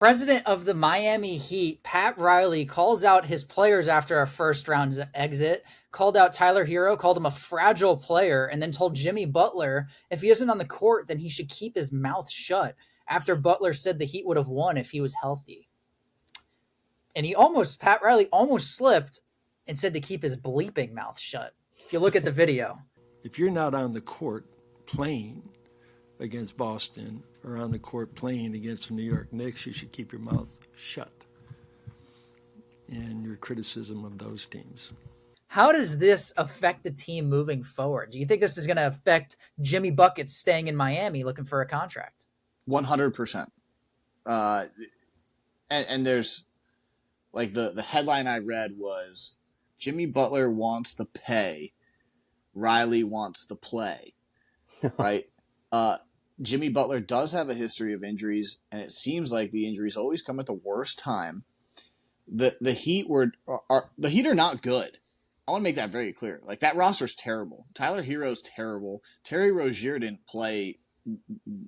President of the Miami Heat, Pat Riley, calls out his players after a first round exit, called out Tyler Hero, called him a fragile player, and then told Jimmy Butler if he isn't on the court, then he should keep his mouth shut after Butler said the Heat would have won if he was healthy. And Pat Riley almost slipped and said to keep his bleeping mouth shut. If you look at the video. If you're not on the court playing against Boston or on the court playing against the New York Knicks, you should keep your mouth shut in your criticism of those teams. How does this affect the team moving forward? Do you think this is going to affect Jimmy Buckets staying in Miami looking for a contract? 100%. And there's like the headline I read was Jimmy Butler wants the pay, Riley wants the play, right? Jimmy Butler does have a history of injuries, and it seems like the injuries always come at the worst time. The Heat are not good. I want to make that very clear. Like, that roster's terrible. Tyler Hero's terrible. Terry Rozier didn't play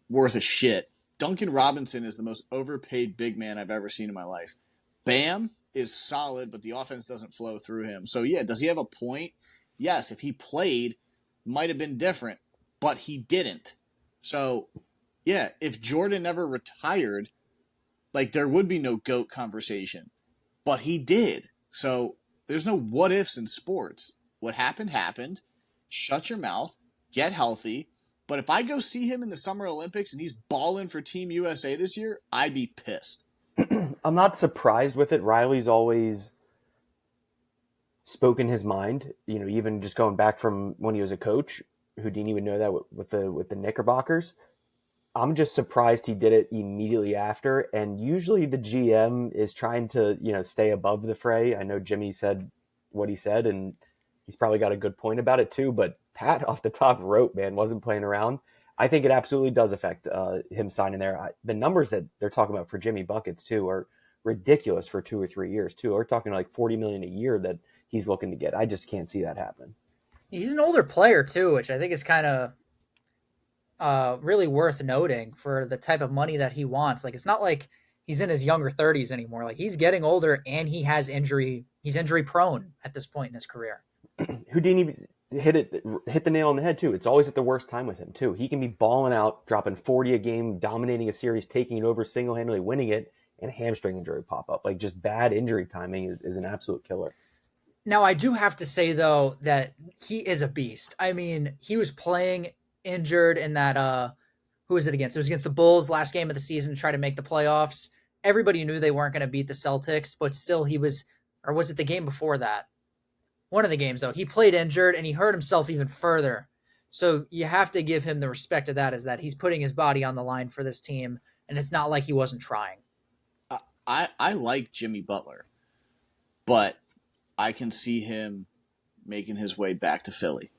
worth a shit. Duncan Robinson is the most overpaid big man I've ever seen in my life. Bam is solid, but the offense doesn't flow through him. So, yeah, does he have a point? Yes, if he played, might have been different, but he didn't. So, yeah, if Jordan never retired, like, there would be no GOAT conversation. But he did. So, there's no what-ifs in sports. What happened, happened. Shut your mouth. Get healthy. But if I go see him in the Summer Olympics and he's balling for Team USA this year, I'd be pissed. I'm not surprised with it. Riley's always spoken his mind, even just going back from when he was a coach, who didn't even know that with the Knickerbockers. I'm just surprised he did it immediately after. And usually the GM is trying to, stay above the fray. I know Jimmy said what he said, and he's probably got a good point about it too. But Pat off the top rope, man, wasn't playing around. I think it absolutely does affect him signing there. The numbers that they're talking about for Jimmy Buckets too are ridiculous for 2 or 3 years too. We're talking like $40 million a year that he's looking to get. I just can't see that happen. He's an older player too, which I think is kind of really worth noting for the type of money that he wants. Like, it's not like he's in his younger 30s anymore. Like, he's getting older and he has injury. He's injury prone at this point in his career. Who didn't even hit the nail on the head too. It's always at the worst time with him too. He can be balling out, dropping 40 a game, dominating a series, taking it over, single-handedly winning it, and a hamstring injury pop up. Like, just bad injury timing is an absolute killer. Now, I do have to say, though, that he is a beast. I mean, he was playing injured in that, who was it against? It was against the Bulls last game of the season to try to make the playoffs. Everybody knew they weren't going to beat the Celtics, but still he was, or was it the game before that? One of the games, though. He played injured, and he hurt himself even further. So you have to give him the respect of that, is that he's putting his body on the line for this team, and it's not like he wasn't trying. I like Jimmy Butler, but I can see him making his way back to Philly.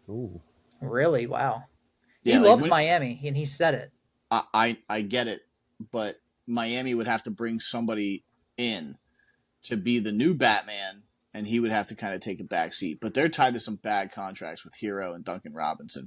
Ooh. Really? Wow. Yeah, he loves Miami, and he said it. I get it, but Miami would have to bring somebody in to be the new Batman, and he would have to kind of take a back seat. But they're tied to some bad contracts with Hero and Duncan Robinson.